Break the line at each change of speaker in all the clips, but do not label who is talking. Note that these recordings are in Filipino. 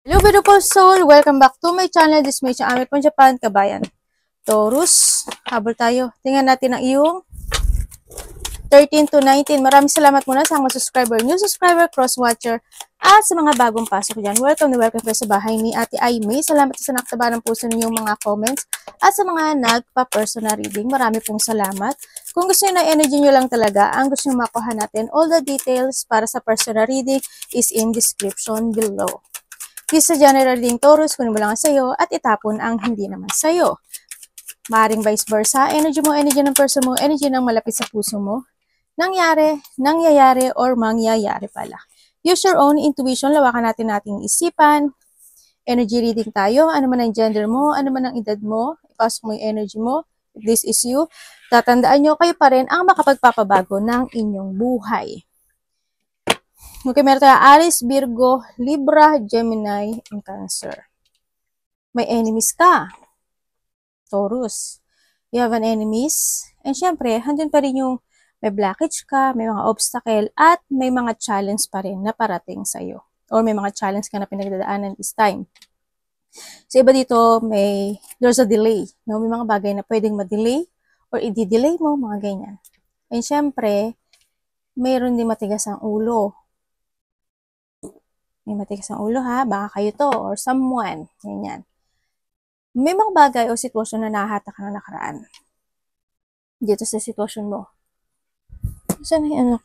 Hello beautiful soul! Welcome back to my channel. This is May Amit from Japan, kabayan. Taurus, habol tayo. Tingnan natin ang iyong 13 to 19. Maraming salamat muna sa mga subscriber, new subscriber, cross-watcher, at sa mga bagong pasok dyan. Welcome na welcome kayo sa bahay ni Ate Aimee. Salamat sa naktaba ng puso ninyong mga comments at sa mga nagpa-personal reading. Marami pong salamat. Kung gusto nyo na energy nyo lang talaga, ang gusto nyo makuha natin, all the details para sa personal reading is in description below. This sa general reading Taurus, kunin mo lang sa'yo at itapon ang hindi naman sa'yo. Maaring vice versa, energy mo, energy ng person mo, energy ng malapit sa puso mo. Nangyayari, or mangyayari pala. Use your own intuition, lawakan natin nating isipan. Energy reading tayo, ano man ang gender mo, ano man ang edad mo, ipasok mo yung energy mo. If this is you, tatandaan nyo, kayo pa rin ang makapagpapabago ng inyong buhay. Okay, meron tayo Aries, Virgo, Libra, Gemini, and Cancer. May enemies ka. Taurus. You have an enemies. And syempre, handun pa rin yung may blockage ka, may mga obstacle, at may mga challenge pa rin na parating sa'yo. Or may mga challenge ka na pinagdadaanan this time. Sa iba dito, there's a delay. No? May mga bagay na pwedeng ma-delay or i-delay mo, mga ganyan. And syempre, mayroon din matigas ang ulo. May matigas ang ulo ha, baka kayo to or someone, ganyan. May mga bagay o sitwasyon na nahahatak ka na nakaraan. Dito sa sitwasyon mo. Saan yung anak?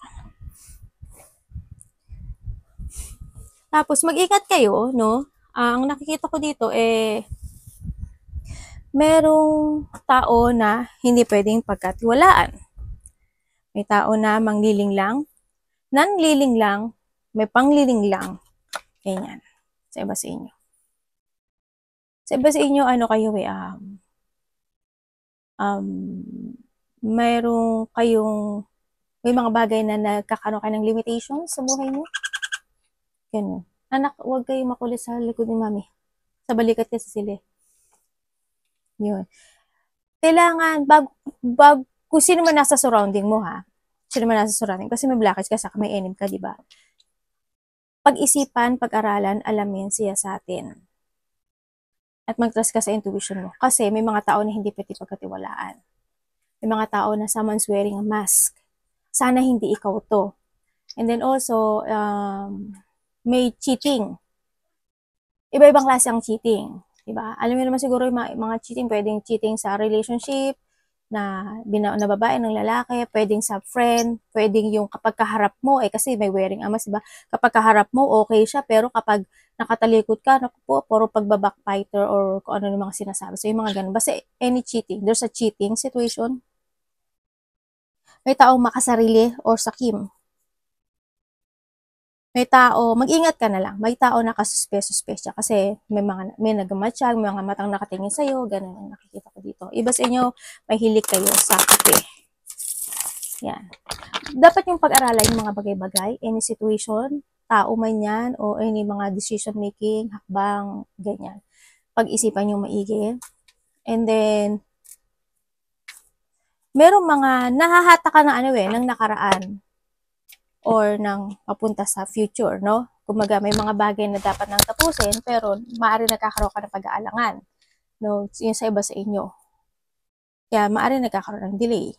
Tapos mag-ingat kayo, no? Ang nakikita ko dito merong tao na hindi pwedeng pagkatiwalaan. May tao na mangliling lang, nanliling lang, may pangliling lang. Ganyan. Sa iba sa inyo. Sa iba sa inyo, ano kayo mayroong kayong, may mga bagay na nagkakaroon kayo ng limitations sa buhay niyo. Ganun. Anak, huwag kayo makulit sa likod ni mami. Sa balikat kasi sila. Yun. Kailangan, kung sino man nasa surrounding mo ha, sino man nasa surrounding, kasi may blockage ka, saka may enemy ka, diba? Pag-isipan, pag-aralan, alamin siya sa atin. At mag-trust ka sa intuition mo. Kasi may mga tao na hindi pwede pagkatiwalaan. May mga tao na someone's wearing a mask. Sana hindi ikaw to. And then also, may cheating. Iba-ibang klase ang cheating. Diba? Alam mo naman siguro yung mga cheating, pwedeng cheating sa relationship, na babae ng lalaki, pwedeng sa friend, pwedeng yung kapag kaharap mo, kasi may wearing a mask, diba? Kapag kaharap mo, okay siya, pero kapag nakatalikod ka, naku po, puro pagbabackfighter or kung ano yung mga sinasabi. So, yung mga ganun. Basta any cheating, there's a cheating situation. May taong makasarili or sakim. May tao, mag-ingat ka na lang. May tao nakasuspe-suspe kasi may nagmamatsyag, may mga matang nakatingin sa'yo, ganun ang nakikita ko dito. Iba sa inyo, mahilig kayo sa kape. Yan. Dapat yung pag-aralan yung mga bagay-bagay, any situation, tao man yan, o any mga decision making, hakbang, ganyan. Pag-isipan yung maigi. And then, merong mga nahahata ka na ng nakaraan or ng papunta sa future, no? Kumaga may mga bagay na dapat nang tapusin, pero maaari nagkakaroon ka ng pag-aalangan, no? Yun sa iba sa inyo. Kaya maaari nagkakaroon ng delay.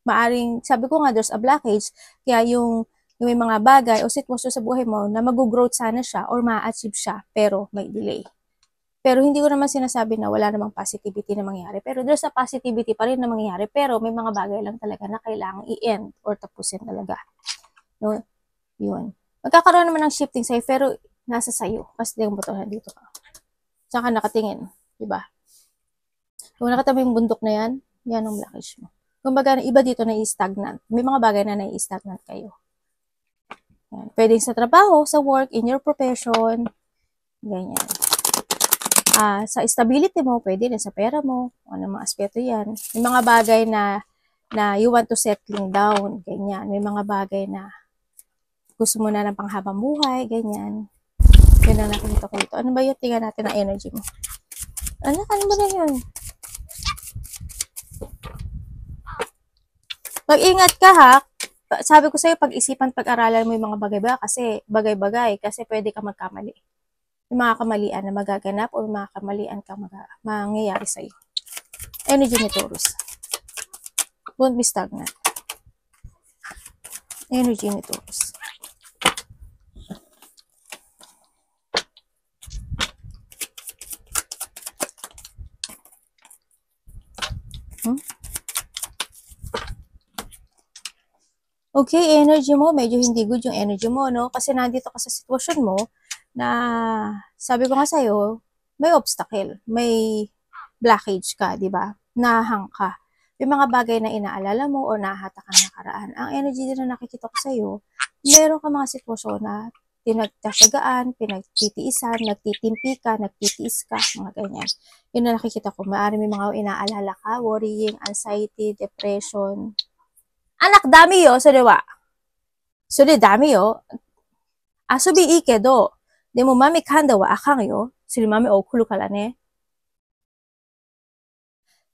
Maaring, sabi ko nga, there's a blockage, kaya yung may mga bagay o sitwasyon sa buhay mo na mag-growth sana siya or ma-achieve siya, pero may delay. Pero hindi ko naman sinasabi na wala namang positivity na mangyayari. Pero there's a positivity pa rin na mangyayari, pero may mga bagay lang talaga na kailangang i-end or tapusin talaga. No? Yun. Magkakaroon naman ng shifting sa'yo, pero nasa sa'yo. Kasi yung buto na dito ka. Saan ka nakatingin? Diba? Kung nakita mo yung bundok na yan, yan ang blockage mo. Kung baga, iba dito na i-stagnant. May mga bagay na na-i-stagnant kayo. Yan. Pwedeng sa trabaho, sa work, in your profession, ganyan. Sa stability mo, pwede rin sa pera mo, ano mga aspeto yan. May mga bagay na you want to settling down, ganyan. May mga bagay na gusto mo na ng panghabang buhay, ganyan. Yun ang nakikita ko ito. Ano ba yun? Tingnan natin ang energy mo. Ano ba na yun? Mag-ingat ka ha. Sabi ko sa'yo, pag-isipan, pag-aralan mo yung mga bagay-bagay kasi pwede ka magkamali. may mga kamalian na magaganap o may mga kamalian kang mangyayari sa'yo. Energy ni Taurus. Won't be stagnant. Energy ni Taurus. Okay, energy mo, medyo hindi good yung energy mo, no? Kasi nandito ka sa sitwasyon mo na, sabi ko nga sa'yo, may obstacle, may blockage ka, di ba? Nahang ka. May mga bagay na inaalala mo o nahatak ka ng nakaraan. Ang energy din na nakikita ko sa'yo, meron ka mga sitwasyon na pinagtatagaan, pinagtitiisan, nagtitimpi ka, nagtitiis ka, mga ganyan. Yun na nakikita ko. Maaari may mga inaalala ka, worrying, anxiety, depression. Anak, dami yo, so diba? So di dami yo. Asobi ike do. Demo mami kanda wa akang yo. Sili mami okulu kala ne.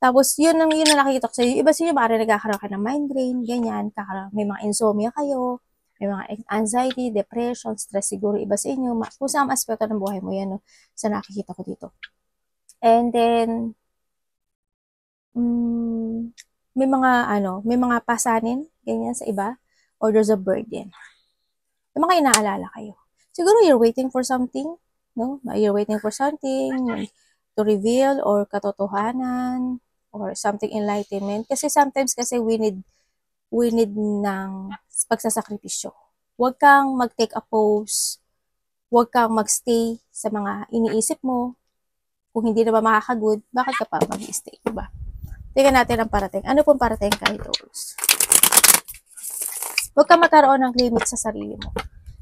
Tapos, yun ang nakikita ko sa iyo. Iba sa inyo, maaari nagkakaroon ka ng mind drain, ganyan. May mga insomnia kayo, may mga anxiety, depression, stress siguro iba sa inyo. Kung saan aspeto ng buhay mo yan, no? Sa nakikita ko dito. And then, may mga pasanin, ganyan sa iba, or there's a burden. May mga inaalala kayo. Siguro you're waiting for something, no? You're waiting for something to reveal or katotohanan or something enlightenment. Kasi sometimes kasi we need ng pagsasakripisyo. Huwag kang mag-take a pose. Huwag kang magstay sa mga iniisip mo. Kung hindi na ba makakagood, bakit ka pa mag-stay, diba? Tingnan natin ang parating. Ano pong parating kay Taurus? Huwag kang magkaroon ng limit sa sarili mo.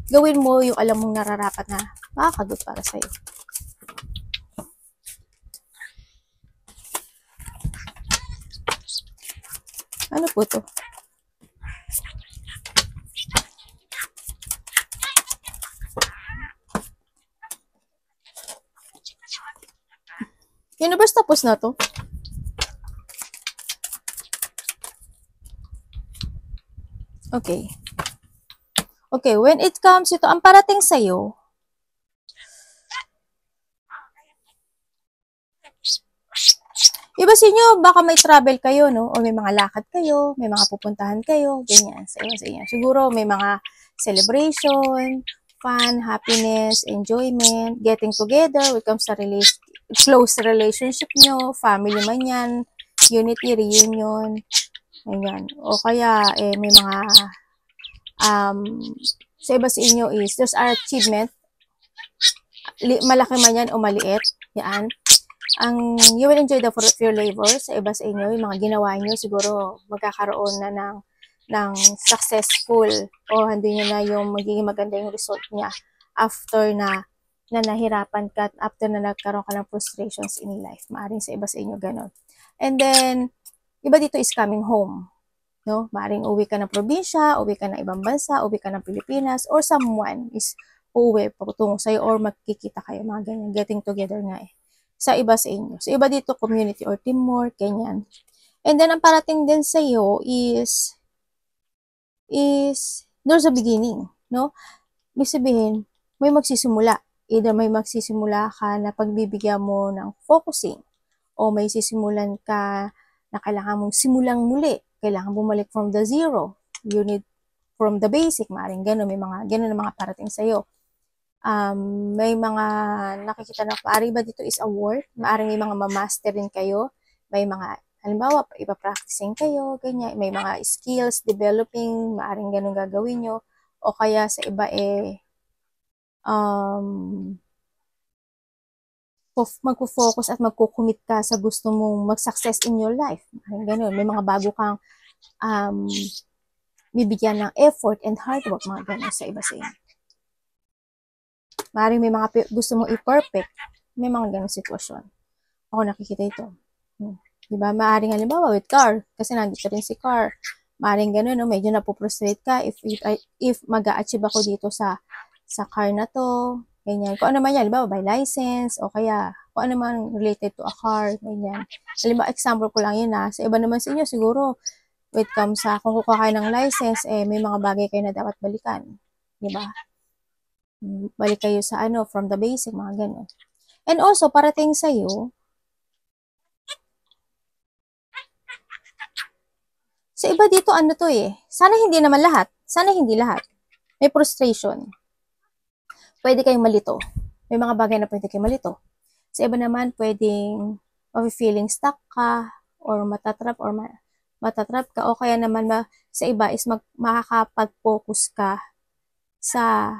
Gawin mo yung alam mong nararapat na makakagood para sa'yo. Ano po to? Universe, tapos na to. Okay. Okay, when it comes ito, ang parating sa'yo, iba sa inyo, baka may travel kayo, no? O may mga lakad kayo, may mga pupuntahan kayo, ganyan, sa inyo. Siguro may mga celebration, fun, happiness, enjoyment, getting together, when it comes sa close relationship nyo, family man yan, unity, reunion, ganyan. O kaya, may mga, sa iba sa inyo is, there's our achievement, malaki man yan o maliit, yan. You will enjoy the fruit of your labor. Sa iba sa inyo, yung mga ginawa nyo, siguro magkakaroon na ng successful o hindi nyo na yung magiging maganda yung result niya after na nahirapan ka, after na nagkaroon ka ng frustrations in life. Maaring sa iba sa inyo, ganon. And then, iba dito is coming home. No? Maaring uwi ka ng probinsya, uwi ka ng ibang bansa, uwi ka ng Pilipinas, or someone is uwi patungo sa'yo or magkikita kayo, mga ganyan, getting together nga eh. Sa iba sa inyo. So, iba dito, community or teamwork, ganyan. And then, ang parating din sa iyo is there's a beginning, no? Ibig sabihin, may magsisimula. Either may magsisimula ka na pagbibigyan mo ng focusing o may sisimulan ka na kailangan mong simulang muli. Kailangan bumalik from the zero. You need from the basic. Maaaring gano'n. May mga gano'n na mga parating sa iyo. May mga nakikita na maaari ba dito is a work, maaari may mga ma-master rin kayo, may mga, halimbawa, ipa-practicing kayo, ganyan, may mga skills, developing, maaring ganun gagawin nyo, o kaya sa iba magpo-focus at magkukumit ka sa gusto mong mag-success in your life, maaring ganun, may mga bago kang bibigyan ng effort and hard work, mga ganun sa iba sa inyo. Maaaring may mga gusto mong i-perfect, may mga ganong sitwasyon. Ako nakikita ito. Diba? Maaaring halimbawa with car, kasi nandito rin si car. Maaaring gano'n, no? Medyo napuprostrate ka if mag-a-achieve ako dito sa car na to, ganyan. Kung ano man yan, halimbawa by license, o kaya kung ano man related to a car, ganyan. Halimbawa, example ko lang yun Sa iba naman sa inyo, siguro, when it comes sa kung kukuha kayo ng license, may mga bagay kayo na dapat balikan. Diba? Balik kayo sa from the basic, mga ganun. And also, parating sa'yo, sa iba dito, sana hindi naman lahat. Sana hindi lahat. May frustration. Pwede kayong malito. May mga bagay na pwede kayong malito. Sa iba naman, pwedeng feeling stuck ka, or matatrap ka, o kaya naman sa iba is makakapag-focus ka sa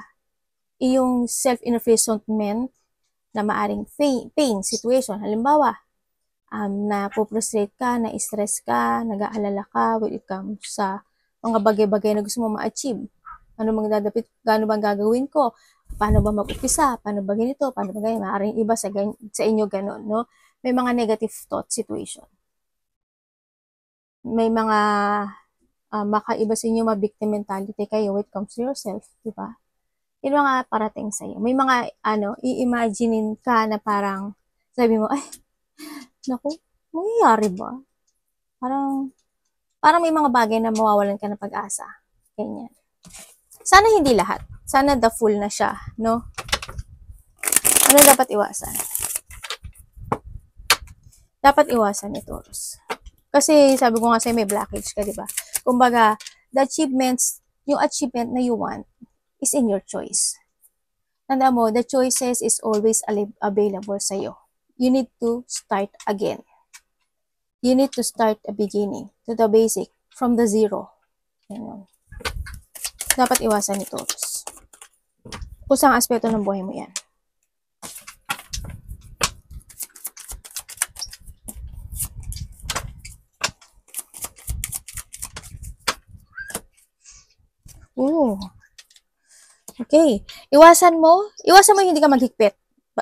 iyong self-imprisonment na maaring pain situation. Halimbawa, na-frustrate ka, na-stress ka, nag-aalala ka when it comes sa mga bagay-bagay na gusto mo ma-achieve. Ano bang gagawin ko? Paano ba mag-upisa? Paano ba ganito? Paano ba ganyan? Maaaring iba sa inyo ganun, no? May mga negative thought situation. May mga makaiba sa inyo, ma-victim mentality kayo when it comes to yourself, di ba? Yun mga parating sa'yo. May mga, i-imaginein ka na parang, sabi mo, ay, naku, mangyayari ba? Parang may mga bagay na mawawalan ka ng pag-asa. Ganyan. Sana hindi lahat. Sana the full na siya, no? Ano dapat iwasan? Dapat iwasan ni Taurus. Kasi sabi ko nga sa'yo, may blockage ka, di ba? Kumbaga, yung achievement na you want is in your choice. Tanda mo, the choices is always available sa'yo. You need to start again. You need to start a beginning, to the basic, from the zero. Ganun. Dapat iwasan ni Taurus. Kusang aspeto ng buhay mo yan. Ooh. Okay. Iwasan mo hindi ka maghigpit.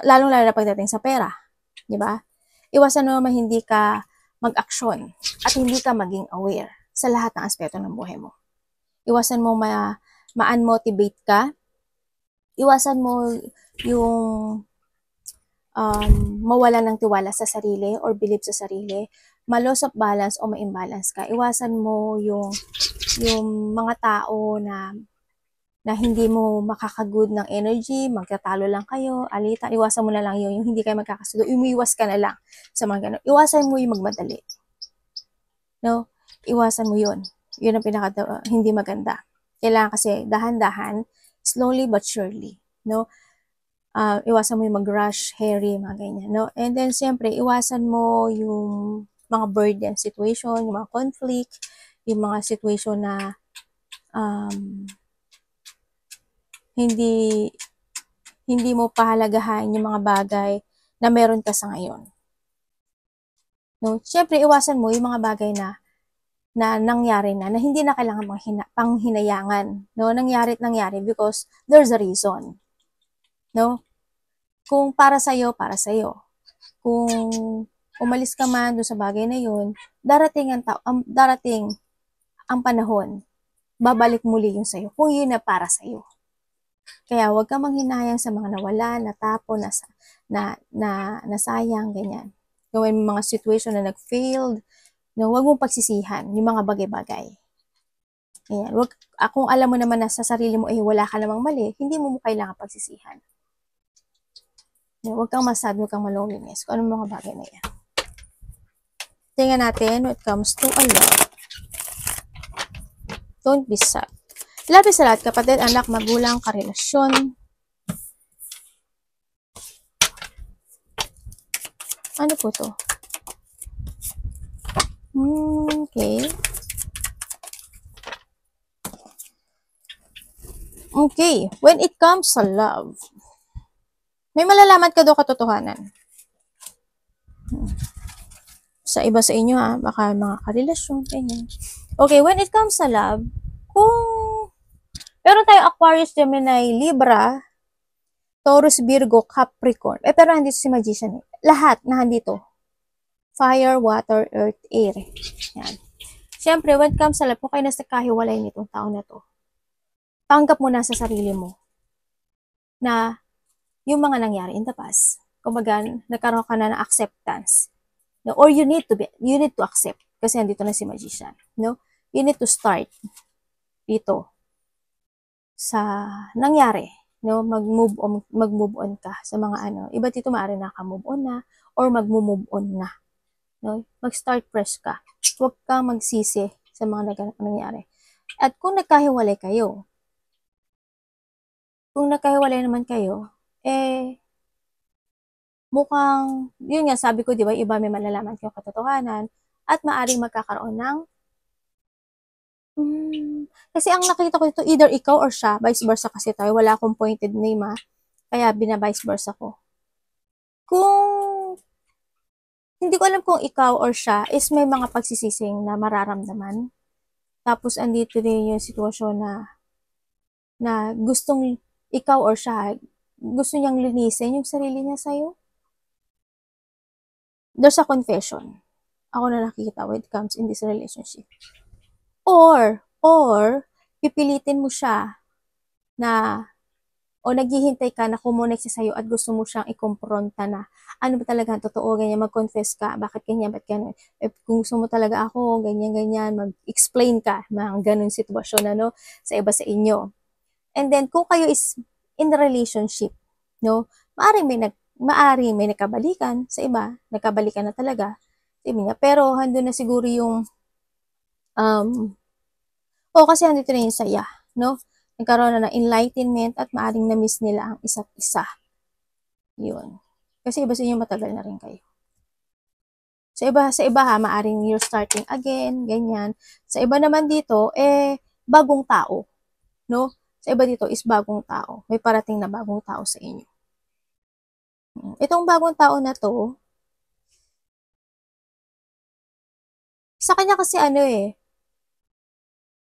Lalong-lalo na pagdating sa pera. Di ba? Iwasan mo hindi ka mag-aksyon at hindi ka maging aware sa lahat ng aspeto ng buhay mo. Iwasan mo ma-unmotivate ka. Iwasan mo yung mawala ng tiwala sa sarili or believe sa sarili. Ma-loss of balance o ma-imbalance ka. Iwasan mo yung mga tao na hindi mo makakagood ng energy, magtatalo lang kayo, alita, iwasan mo na lang yung hindi kayo magkakasundo, umiwas ka na lang sa mga ganun. Iwasan mo yung magmadali. No? Iwasan mo yun. Yun ang hindi maganda. Kailangan kasi dahan-dahan, slowly but surely. No? Iwasan mo yung mag-rush, hurry, mga ganyan. No? And then, siyempre, iwasan mo yung mga burden situation, yung mga conflict, yung mga situation na hindi mo pahalagahan yung mga bagay na meron ka sa ngayon. No? Siyempre, iwasan mo yung mga bagay na nangyari na hindi na kailangan panghinayangan. No? Nangyari because there's a reason. No? Kung para sa'yo, para sa'yo. Kung umalis ka man doon sa bagay na yun, darating ang panahon, babalik muli yung sa'yo, kung yun na para sa'yo. Kaya huwag kang manghinayang sa mga nawala, natapon, nasayang, ganyan. Gawin mo mga situation na nag-failed, no, huwag mong pagsisihan yung mga bagay-bagay. Ganyan. Kung alam mo naman na sa sarili mo, wala ka namang mali, hindi mo kailangan pagsisihan. Huwag kang masad, huwag kang maloneliness. Kung anong mga bagay na yan. Tingnan natin when it comes to a love. Don't be sad. Lapis sa lahat, kapatid, anak, magulang, karelasyon. Ano po to? Okay. Okay. When it comes sa love, may malalaman ka daw katotohanan. Sa iba sa inyo, baka mga karelasyon, ganyan. Okay, when it comes sa love, kung meron tayo Aquarius, Gemini, Libra, Taurus, Virgo, Capricorn. Pero nandito si Magician. Lahat nandito. Fire, water, earth, air. Yan. Siyempre, when it comes sa love, kung kayo nasa kahiwalay nitong taon na to, tanggap mo na sa sarili mo na yung mga nangyari in the past. Kumbaga, nagkaroon ka na ng acceptance. No? Or you need to accept. Kasi nandito na si Magician. No? You need to start dito sa nangyari. no? Mag-move on ka sa mga ano. Iba dito maaari naka-move on na or mag-move on na, no? Mag-start fresh ka. Huwag kang magsisi sa mga nangyari. At kung nagkahiwalay naman kayo, eh, mukhang, yun nga, sabi ko, di ba, iba may malalaman kayong katotohanan at maaring magkakaroon ng, kasi ang nakita ko dito, either ikaw or siya, vice versa kasi tayo, wala akong pointed name kaya bina-vice versa ko. Kung, hindi ko alam kung ikaw or siya is may mga pagsisising na mararamdaman, tapos andito din yung sitwasyon na gustong ikaw or siya, gusto niyang linisin yung sarili niya sa'yo. There's a confession. Ako na nakikita when it comes in this relationship. Or, pipilitin mo siya na, o naghihintay ka na kumonek siya sa'yo at gusto mo siyang ikumpronta na, ano ba talaga, totoo, ganyan, mag-confess ka, bakit ganyan, ba't ganyan, kung gusto mo talaga ako, ganyan, mag-explain ka, mga ganun sitwasyon, sa iba sa inyo. And then, kung kayo is in a relationship, no, maaring may nakabalikan sa iba, nakabalikan na talaga, niya, pero handun na siguro yung, kasi handito na yung saya, no? Nagkaroon na ng enlightenment at maaring na-miss nila ang isa't isa. Yun. Kasi iba sa inyo matagal na rin kayo. Sa iba maaring you're starting again, ganyan. Sa iba naman dito, bagong tao, no? Sa iba dito is bagong tao. May parating na bagong tao sa inyo. Itong bagong tao na to, sa kanya kasi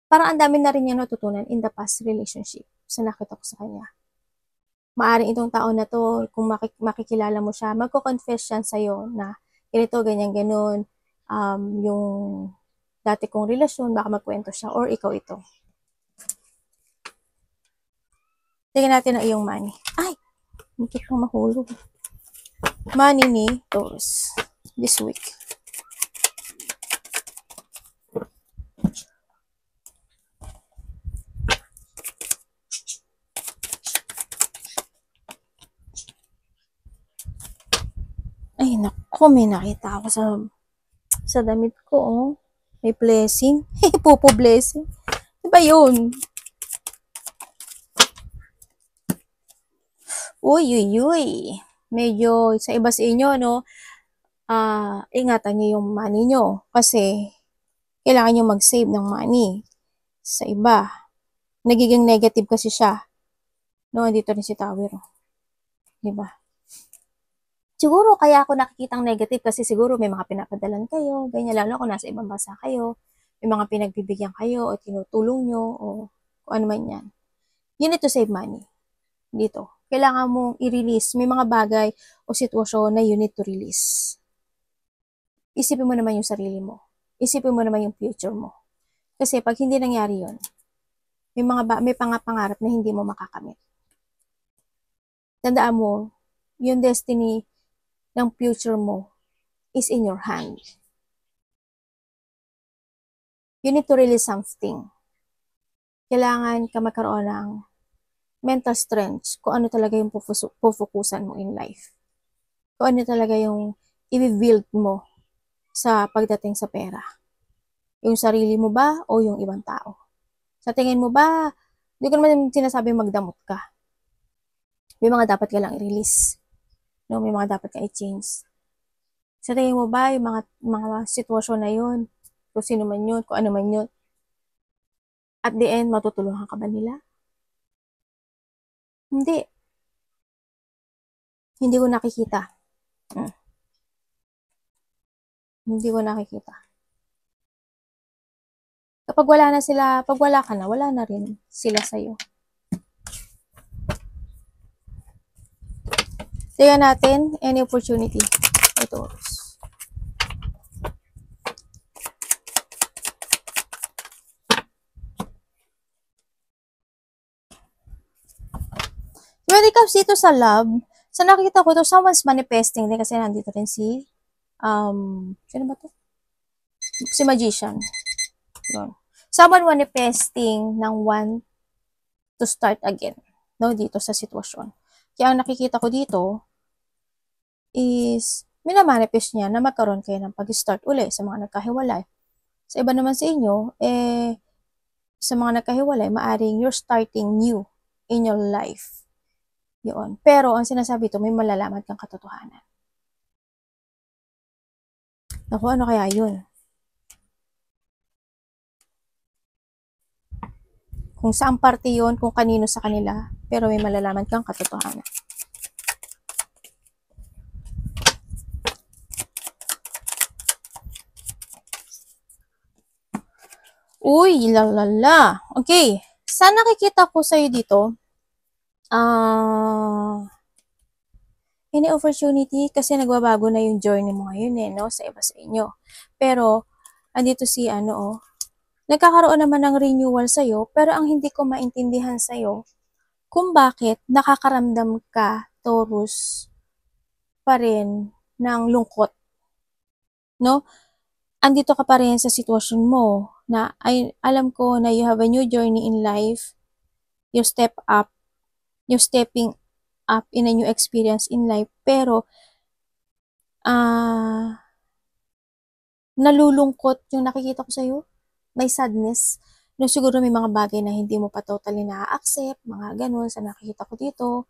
parang ang dami na rin niya natutunan in the past relationship sa nakita ko sa kanya. Maaring itong tao na to, kung makikilala mo siya, magko-confess siya sa'yo na ganito, ganyan, ganun, yung dati kong relasyon, baka magkwento siya, or ikaw ito. Tingnan natin ang iyong money. Ay! Hindi ko mahulog. Money ni Taurus this week. Ay, naku, may nakita ako sa damit ko, May blessing. Pupo blessing. Diba yun? Uy. Medyo sa iba sa inyo, ingatan nyo yung money nyo. Kasi, kailangan nyo mag-save ng money. Sa iba, nagiging negative kasi siya. No, dito rin si Tower. Diba? Siguro kaya ako nakikitang negative kasi siguro may mga pinapadalan kayo, ganyan, lalo kung nasa ibang bansa kayo, may mga pinagbibigyan kayo o tinutulong nyo o kung ano man yan. You need to save money. Dito. Kailangan mong i-release. May mga bagay o sitwasyon na you need to release. Isipin mo naman yung sarili mo. Isipin mo naman yung future mo. Kasi pag hindi nangyari yun, may pangarap na hindi mo makakamit. Tandaan mo, yung destiny ng future mo is in your hand. You need to release something. Kailangan ka magkaroon ng mental strength kung ano talaga yung pufukusan mo in life. Kung ano talaga yung i-build mo sa pagdating sa pera. Yung sarili mo ba o yung ibang tao? Sa tingin mo ba, hindi ko naman sinasabi magdamot ka. May mga dapat ka lang i-release. No, may mga dapat ka i-change. Sa tingin mo ba, yung mga sitwasyon na yun, kung sino man yun, kung ano man yun, at the end, matutulungan ka ba nila? Hindi. Hindi ko nakikita. Hindi ko nakikita. Kapag wala na sila, pag wala ka na, wala na rin sila sa'yo. Tingnan natin, any opportunity. Ito. When it comes dito sa love, sa nakikita ko to, someone's manifesting din kasi nandito rin si, sino ba to? Si Magician. Yun. Someone manifesting ng want to start again. no, dito sa sitwasyon. Kaya ang nakikita ko dito is minamanifest niya na magkaroon kayo ng pag-start uli sa mga nagkahiwalay. Sa iba naman sa inyo, sa mga nagkahiwalay, maaring you're starting new in your life. Yun. Pero ang sinasabi ito, may malalaman kang katotohanan. Naku, ano kaya yun? Kung saan parte yun, kung kanino sa kanila, pero may malalaman kang katotohanan. Uy, lalala. Okay. Sa nakikita ko sa'yo dito, any opportunity kasi nagbabago na yung journey mo ngayon no? Sa iba sa inyo. Pero, andito si nagkakaroon naman ng renewal sa'yo, pero ang hindi ko maintindihan sa'yo, kung bakit nakakaramdam ka, Taurus, pa rin ng lungkot. No? Andito ka pa rin sa sitwasyon mo na alam ko na you have a new journey in life, you stepping up in a new experience in life, pero nalulungkot yung nakikita ko sa'yo, may sadness, no, siguro may mga bagay na hindi mo pa totally na-accept, mga ganun sa nakikita ko dito,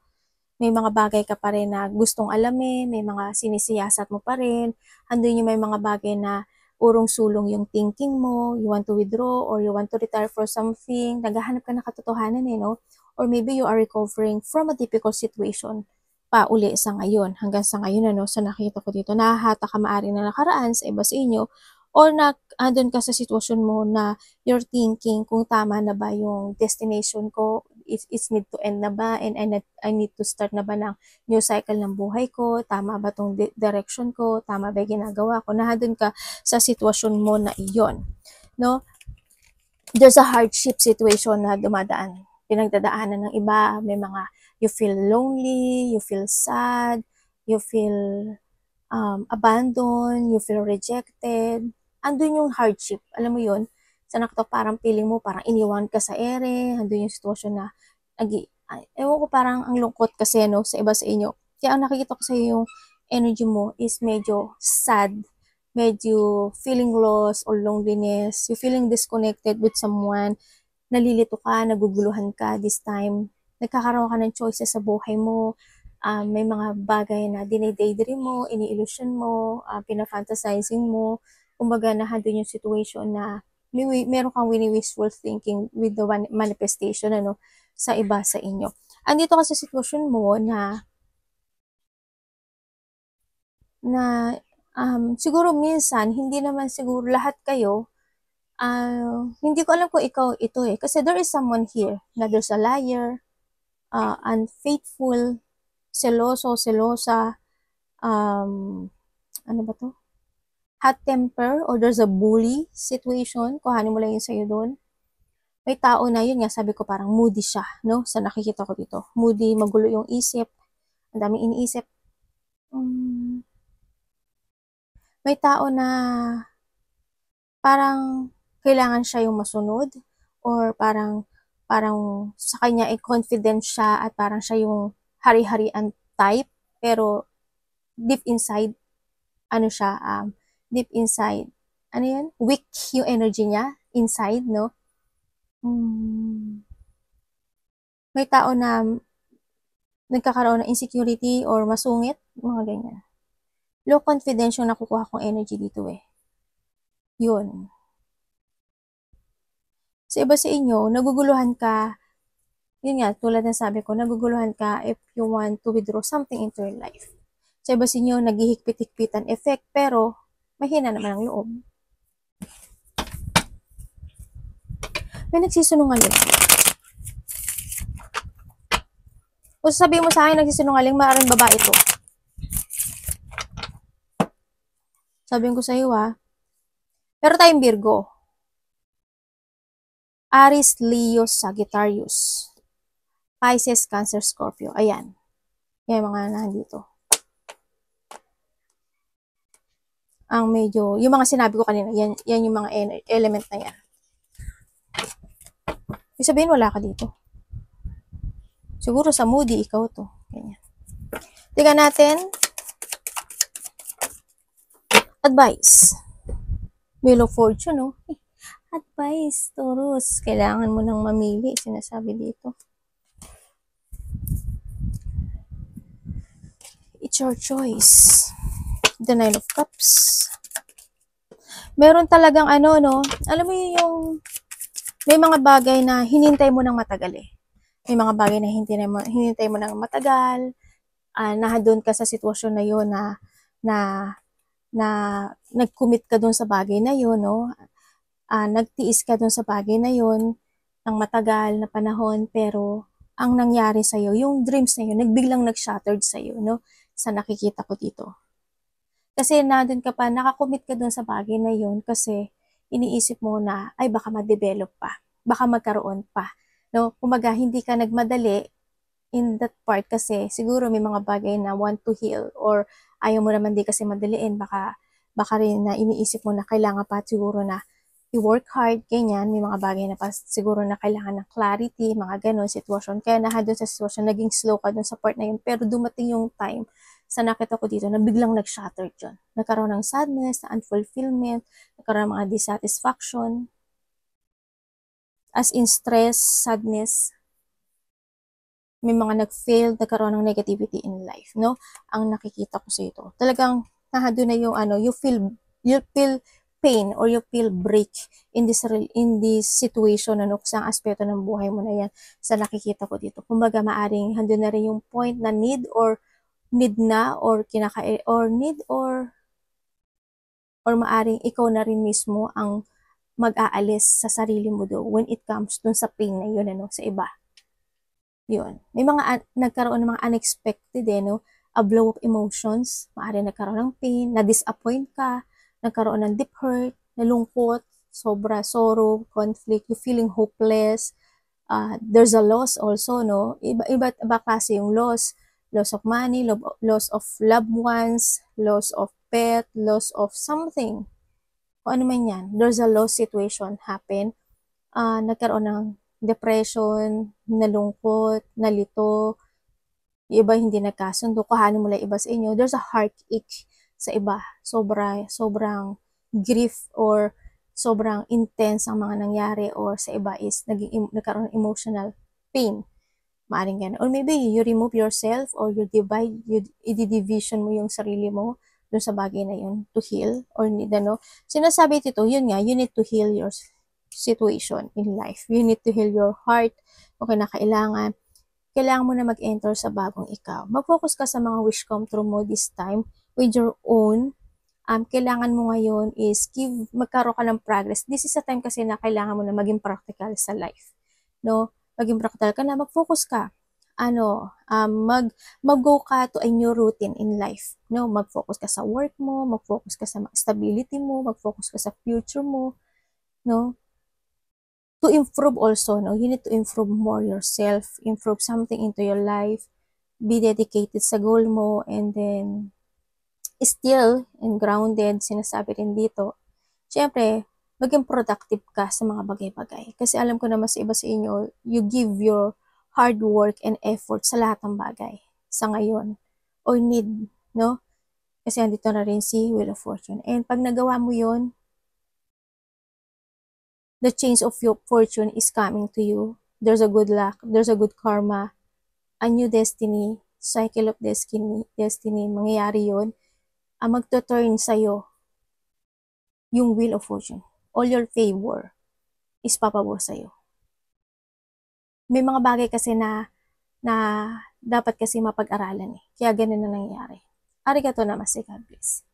may mga bagay ka pa rin na gustong alamin, may mga sinisiyasat mo pa rin, andun yung may mga bagay na urong-sulong yung thinking mo, you want to withdraw or you want to retire for something, naghahanap ka ng katotohanan no? Or maybe you are recovering from a difficult situation pa uli sa ngayon, hanggang sa ngayon sa nakita ko dito, nahahata ka maari na nakaraan sa iba sa inyo, or andun ka sa sitwasyon mo na you're thinking kung tama na ba yung destination ko, it's need to end na ba, and I need to start na ba ng new cycle ng buhay ko, tama ba tong direction ko, tama ba ginagawa ko, nahadun ka sa sitwasyon mo na iyon, no? There's a hardship situation na dumadaan, pinagdadaanan ng iba, may mga you feel lonely, you feel sad, you feel abandoned, you feel rejected, andun yung hardship, alam mo yun, sa nakita parang feeling mo, parang iniwan ka sa ere, andun yung sitwasyon na, ewan ko, parang ang lungkot kasi sa iba sa inyo, kaya ang nakikita ko sa iyo yung energy mo is medyo sad, medyo feeling lost or loneliness, you feeling disconnected with someone, nalilito ka, naguguluhan ka this time, nagkakaroon ka ng choices sa buhay mo, may mga bagay na dinidaydream mo, ini-illusion mo, pina-fantasizing mo, kumbaga nahadun yung situation na meron kang wishful thinking with the manifestation sa iba sa inyo. Andito ka sa sitwasyon mo na siguro minsan, hindi naman siguro lahat kayo, hindi ko alam kung ikaw ito kasi there is someone here na there's a liar, unfaithful, seloso, selosa, ano ba to? Hot temper, or there's a bully situation, kuhanin mo lang yun sa'yo doon. May tao na yun nga, sabi ko parang moody siya, no? Sa nakikita ko dito. Moody, magulo yung isip, ang daming iniisip. May tao na parang kailangan siya yung masunod, or parang sa kanya confident siya at parang siya yung hari-harian type, pero deep inside, deep inside, weak yung energy niya, inside, no? May tao na nagkakaroon ng insecurity or masungit, mga ganyan. Low confidence yung nakukuha kong energy dito Yun. Sa iba sa inyo, naguguluhan ka, yun nga, tulad ng sabi ko, naguguluhan ka if you want to withdraw something into your life. Sa iba sa inyo, naghihigpit-higpitan effect, pero mahina naman ang loob. May nagsisinungaling. Kung sasabihin mo sa akin, nagsisinungaling, maaaring babae ito. Sabihin ko sa iyo pero tayong Virgo. Aries, Leo, Sagittarius. Pisces, Cancer, Scorpio. Ayan. Yan mga nandito. Ang medyo, yung mga sinabi ko kanina, yan yung mga element na yan. Ibig sabihin, wala ka dito. Siguro sa moody, ikaw to. Ganyan. Tingnan natin. Advice. Wheel of Fortune, no? Advice, Taurus. Kailangan mo nang mamili, sinasabi dito. It's your choice. The Nine of Cups. Meron talagang ano, no? Alam mo yung may mga bagay na hinintay mo ng matagal eh. May mga bagay na hinintay mo ng matagal. Nahadon ka sa sitwasyon na yun na, na nag-commit ka dun sa bagay na yun, no? Nagtiis ka dun sa bagay na yun ng matagal na panahon, pero ang nangyari sa'yo, yung dreams na yun, biglang nag-shattered sa'yo, no? Sa nakikita ko dito. Kasi nandun ka pa, nakakommit ka dun sa bagay na yun kasi iniisip mo na, ay baka ma-develop pa, baka magkaroon pa. No? Kumaga, hindi ka nagmadali in that part kasi siguro may mga bagay na want to heal or ayaw mo naman di kasi madaliin, baka rin na iniisip mo na kailangan pa siguro na i-work hard, ganyan, may mga bagay na pa siguro na kailangan ng clarity, mga ganon sitwasyon. Kaya nahadun sa sitwasyon, naging slow ka dun sa part na yun, pero dumating yung time sa nakita ko dito na biglang nag-shatter dyan. Nagkaroon ng sadness, na unfulfillment, nagkaroon ng mga dissatisfaction, as in stress, sadness, may mga nag-fail, nagkaroon ng negativity in life, no? Ang nakikita ko sa ito. Talagang nahado na yung ano, you feel pain or you feel break in this situation, ano, sa aspeto ng buhay mo na yan sa nakikita ko dito. Kumbaga, maaring hando na rin yung point na need na or maaring ikaw na rin mismo ang mag-aalis sa sarili mo do when it comes dun sa pain na yun, ano, sa iba. Yun. May mga nagkaroon ng mga unexpected, no? A blow of emotions. Maaring nagkaroon ng pain, na-disappoint ka, nagkaroon ng deep hurt, nalungkot, sobra sorrow, conflict, you feeling hopeless. There's a loss also, no? Iba kasi yung loss. Loss of money, loss of loved ones, loss of pet, loss of something. O ano man yan. There's a loss situation happen. Nagkaroon ng depression, nalungkot, nalito, yung iba hindi nagkasundo, kuhanin mo lang iba sa inyo. There's a heartache sa iba. Sobrang grief or sobrang intense ang mga nangyari, or sa iba is nagkaroon ng emotional pain. Maaring ganun. Or maybe you remove yourself or you i-division mo yung sarili mo dun sa bagay na yun to heal or ano. Sinasabi dito, yun nga, you need to heal your situation in life. You need to heal your heart. Okay na kailangan mo na mag-enter sa bagong ikaw. Mag-focus ka sa mga wish come true mo this time with your own. Kailangan mo ngayon is magkaroon ka ng progress. This is a time kasi na kailangan mo na maging practical sa life. No? Maging practical ka na, mag-focus ka. Mag-go ka to a new routine in life. No? Mag-focus ka sa work mo, mag-focus ka sa stability mo, mag-focus ka sa future mo. No? To improve also, no? You need to improve more yourself, improve something into your life, be dedicated sa goal mo, and then still and grounded, sinasabi rin dito. Siyempre, maging productive ka sa mga bagay-bagay. Kasi alam ko naman sa iba sa inyo, you give your hard work and effort sa lahat ng bagay sa ngayon or need, no? Kasi andito na rin si Wheel of Fortune. And pag nagawa mo yon, the change of your fortune is coming to you. There's a good luck, there's a good karma, a new destiny, cycle of destiny, mangyayari yon. Magto-turn sa'yo yung Wheel of Fortune. All your favor is papabor sa'yo. May mga bagay kasi na dapat kasi mapag-aralan eh. Kaya ganun na nangyayari. Arigato namaste, God bless.